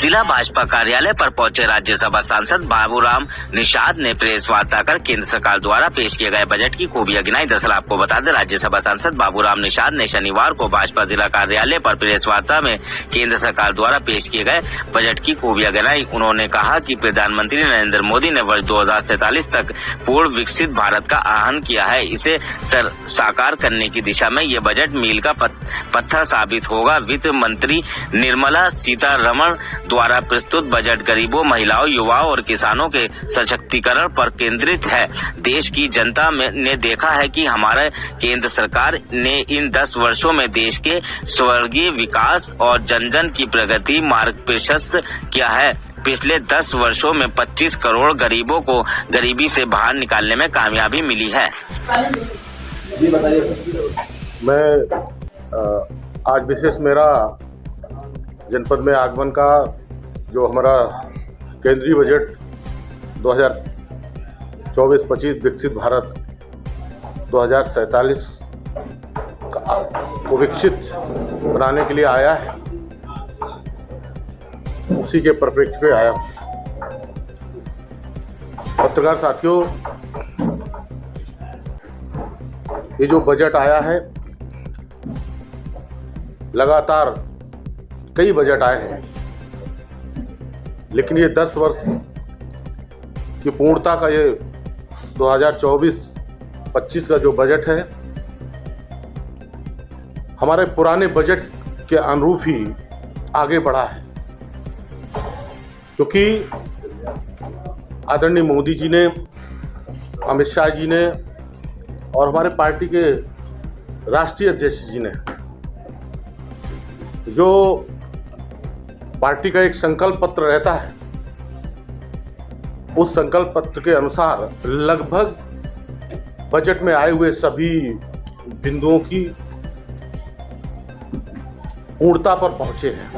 जिला भाजपा कार्यालय पर पहुंचे राज्यसभा सांसद बाबूराम निषाद ने प्रेस वार्ता कर केंद्र सरकार द्वारा पेश किए गए बजट की खूबियां गिनाई। दरअसल आपको बता दें, राज्यसभा सांसद बाबूराम निषाद ने शनिवार को भाजपा जिला कार्यालय पर प्रेस वार्ता में केंद्र सरकार द्वारा पेश किए गए बजट की खूबियां गिनाई। उन्होंने कहा कि प्रधानमंत्री नरेंद्र मोदी ने वर्ष 2047 तक पूर्ण विकसित भारत का आह्वान किया है। इसे साकार करने की दिशा में ये बजट मील का पत्थर साबित होगा। वित्त मंत्री निर्मला सीतारमण द्वारा प्रस्तुत बजट गरीबों, महिलाओं, युवाओं और किसानों के सशक्तिकरण पर केंद्रित है। देश की जनता ने देखा है कि हमारे केंद्र सरकार ने इन 10 वर्षों में देश के स्वर्गीय विकास और जन जन की प्रगति मार्ग प्रशस्त किया है। पिछले 10 वर्षों में 25 करोड़ गरीबों को गरीबी से बाहर निकालने में कामयाबी मिली है। जी बताइए। मैं आज विशेष मेरा जनपद में आगमन का जो हमारा केंद्रीय बजट 2024-25 विकसित भारत 2047 को विकसित बनाने के लिए आया है, उसी के परिप्रेक्ष्य पे आया हूँ। पत्रकार साथियों, ये जो बजट आया है, लगातार कई बजट आए हैं, लेकिन ये 10 वर्ष की पूर्णता का ये 2024-25 का जो बजट है, हमारे पुराने बजट के अनुरूप ही आगे बढ़ा है। क्योंकि आदरणीय मोदी जी ने, अमित शाह जी ने और हमारे पार्टी के राष्ट्रीय अध्यक्ष जी ने जो पार्टी का एक संकल्प पत्र रहता है, उस संकल्प पत्र के अनुसार लगभग बजट में आए हुए सभी बिंदुओं की पूर्णता पर पहुंचे हैं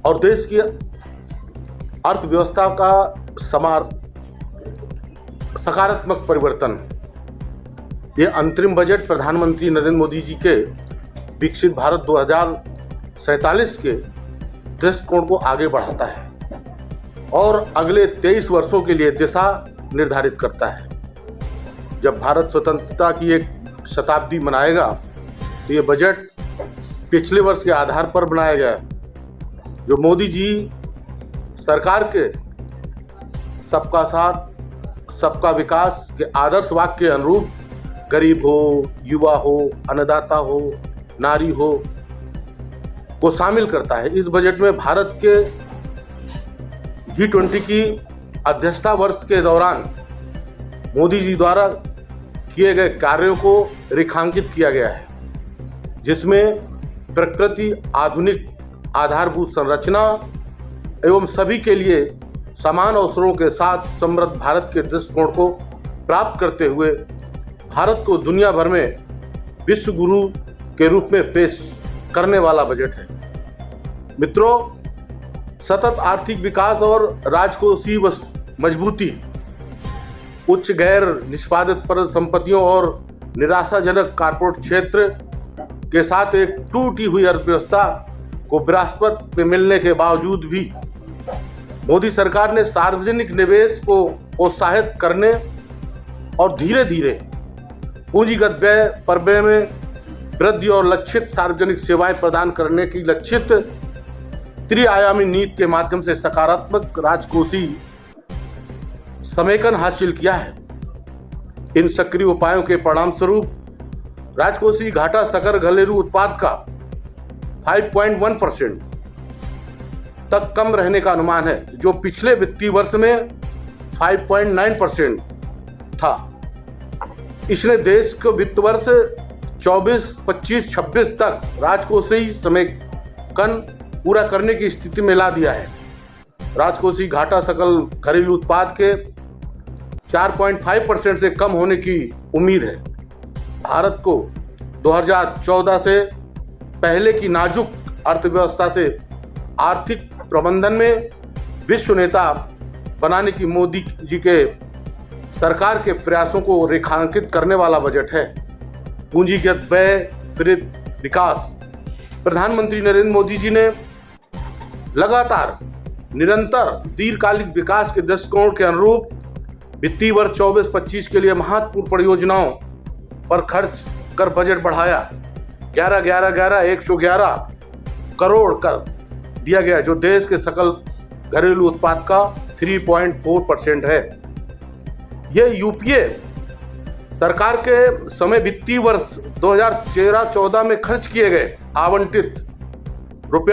और देश की अर्थव्यवस्था का सकारात्मक परिवर्तन, ये अंतरिम बजट प्रधानमंत्री नरेंद्र मोदी जी के विकसित भारत 2047 के दृष्टिकोण को आगे बढ़ाता है और अगले 23 वर्षों के लिए दिशा निर्धारित करता है। जब भारत स्वतंत्रता की एक शताब्दी मनाएगा, तो ये बजट पिछले वर्ष के आधार पर बनाया गया है, जो मोदी जी सरकार के सबका साथ सबका विकास के आदर्श वाक्य के अनुरूप गरीब हो, युवा हो, अन्नदाता हो, नारी हो को शामिल करता है। इस बजट में भारत के G20 की अध्यक्षता वर्ष के दौरान मोदी जी द्वारा किए गए कार्यों को रेखांकित किया गया है, जिसमें प्रकृति, आधुनिक आधारभूत संरचना एवं सभी के लिए समान अवसरों के साथ समृद्ध भारत के दृष्टिकोण को प्राप्त करते हुए भारत को दुनिया भर में विश्व गुरु के रूप में पेश करने वाला बजट है। मित्रों, सतत आर्थिक विकास और राजकोषीय मजबूती, उच्च गैर निष्पादित परिसंपत्तियों और निराशाजनक कारपोरेट क्षेत्र के साथ एक टूटी हुई अर्थव्यवस्था को विरासत में मिलने के बावजूद भी मोदी सरकार ने सार्वजनिक निवेश को प्रोत्साहित करने और धीरे धीरे पूंजीगत व्यय में वृद्धि और लक्षित सार्वजनिक सेवाएं प्रदान करने की लक्षित त्रिआयामी नीति के माध्यम से सकारात्मक राजकोषीय समेकन हासिल किया है। इन सक्रिय उपायों के परिणाम स्वरूप राजकोषीय घाटा सकल घरेलू उत्पाद का 5.1% तक कम रहने का अनुमान है, जो पिछले वित्तीय वर्ष में 5.9% था। इसने देश को वित्त वर्ष 24-25-26 तक राजकोषीय समेकन पूरा करने की स्थिति में ला दिया है। राजकोषीय घाटा सकल घरेलू उत्पाद के 4.5% से कम होने की उम्मीद है। भारत को 2014 से पहले की नाजुक अर्थव्यवस्था से आर्थिक प्रबंधन में विश्व नेता बनाने की मोदी जी के सरकार के प्रयासों को रेखांकित करने वाला बजट है। पूंजीगत व्यय प्रेरित विकास। प्रधानमंत्री नरेंद्र मोदी जी ने लगातार निरंतर दीर्घकालिक विकास के दृष्टिकोण के अनुरूप वित्तीय वर्ष 24-25 के लिए महत्वपूर्ण परियोजनाओं पर खर्च कर बजट बढ़ाया। 111 करोड़ कर दिया गया, जो देश के सकल घरेलू उत्पाद का 3.4% है। यह यूपीए सरकार के समय वित्तीय वर्ष 2013-14 में खर्च किए गए आवंटित